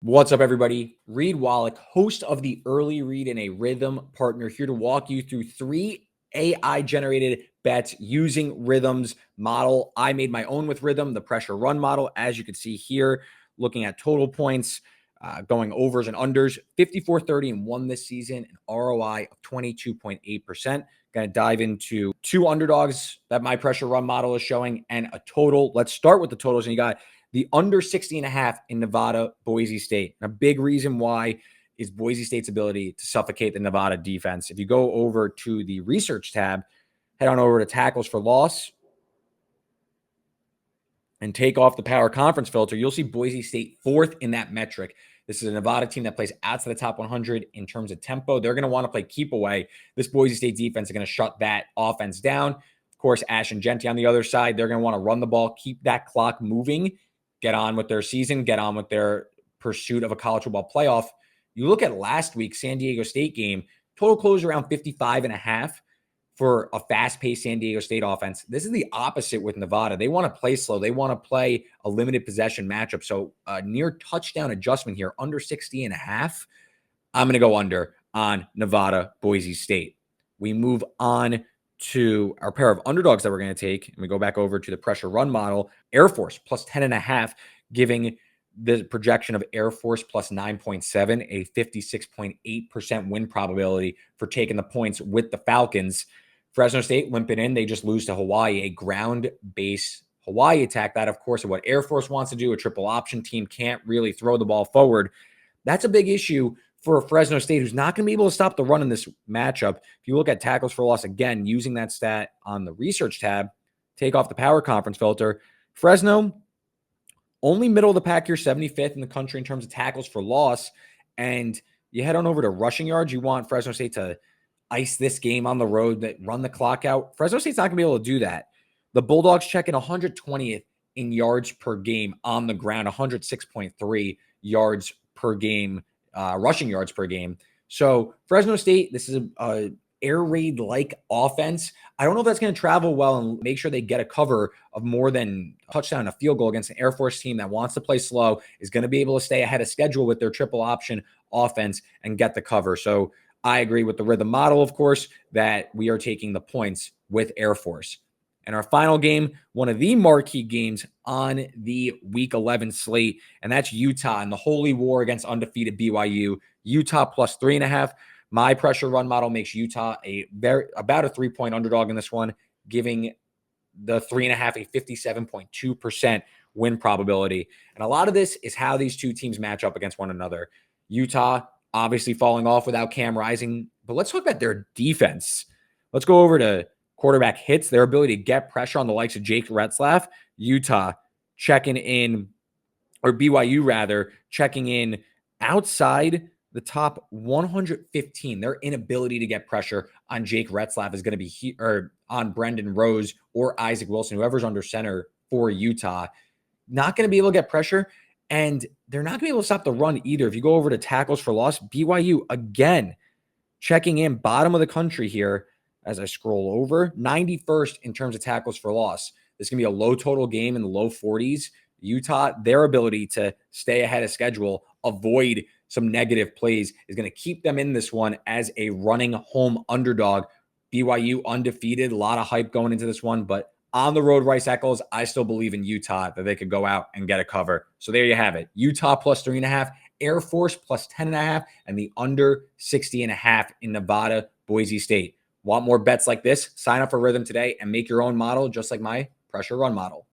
What's up, everybody? Reed Wallach, host of the Early Read and a Rithmm partner, here to walk you through 3 AI-generated bets using Rithmm's model. I made my own with Rithmm, the pressure run model, as you can see here, looking at total points, going overs and unders, 54-30 and 1 this season, an ROI of 22.8%. Going to dive into 2 underdogs that my pressure run model is showing and a total. Let's start with the totals, and you got the under 60.5 in Nevada, Boise State. And a big reason why is Boise State's ability to suffocate the Nevada defense. If you go over to the research tab, head on over to tackles for loss and take off the power conference filter, you'll see Boise State 4th in that metric. This is a Nevada team that plays outside the top 100 in terms of tempo. They're going to want to play keep away. This Boise State defense is going to shut that offense down. Of course, Ash and Genty on the other side, they're going to want to run the ball, keep that clock moving, get on with their season, get on with their pursuit of a college football playoff. You look at last week's San Diego State game, total closed around 55.5 for a fast-paced San Diego State offense. This is the opposite with Nevada. They want to play slow. They want to play a limited possession matchup. So near touchdown adjustment here, under 60.5. I'm going to go under on Nevada, Boise State. We move on to our pair of underdogs that we're going to take, and we go back over to the pressure run model. Air Force plus 10.5, giving the projection of Air Force plus 9.7, a 56.8% win probability for taking the points with the Falcons. Fresno State limping in. They just lose to Hawaii, a ground-based Hawaii attack. That, of course, is what Air Force wants to do. A triple option team can't really throw the ball forward. That's a big issue for Fresno State, who's not going to be able to stop the run in this matchup. If you look at tackles for loss, again, using that stat on the research tab, take off the power conference filter. Fresno, only middle of the pack here, 75th in the country in terms of tackles for loss. And you head on over to rushing yards. You want Fresno State to ice this game on the road, that run the clock out. Fresno State's not going to be able to do that. The Bulldogs check in 120th in yards per game on the ground, 106.3 yards per game. Rushing yards per game. So Fresno State, this is a air raid-like offense. I don't know if that's going to travel well and make sure they get a cover of more than a touchdown and a field goal against an Air Force team that wants to play slow, is going to be able to stay ahead of schedule with their triple option offense and get the cover. So I agree with the Rithmm model, of course, that we are taking the points with Air Force. And our final game, one of the marquee games on the Week 11 slate, and that's Utah and the holy war against undefeated BYU. Utah plus 3.5. My pressure run model makes Utah about a 3-point underdog in this one, giving the 3.5 a 57.2% win probability. And a lot of this is how these two teams match up against one another. Utah obviously falling off without Cam Rising, but let's talk about their defense. Let's go over to quarterback hits, their ability to get pressure on the likes of Jake Retzlaff. Utah checking in, or BYU rather, checking in outside the top 115. Their inability to get pressure on Jake Retzlaff is going to be or on Brendan Rose or Isaac Wilson, whoever's under center for Utah. Not going to be able to get pressure, and they're not going to be able to stop the run either. If you go over to tackles for loss, BYU again checking in bottom of the country here. As I scroll over, 91st in terms of tackles for loss. This is going to be a low total game in the low 40s. Utah, their ability to stay ahead of schedule, avoid some negative plays, is going to keep them in this one as a running home underdog. BYU undefeated, a lot of hype going into this one, but on the road, Rice Eccles, I still believe in Utah that they could go out and get a cover. So there you have it. Utah plus 3.5, Air Force plus 10.5, and the under 60.5 in Nevada, Boise State. Want more bets like this? Sign up for Rithmm today and make your own model just like my pressure run model.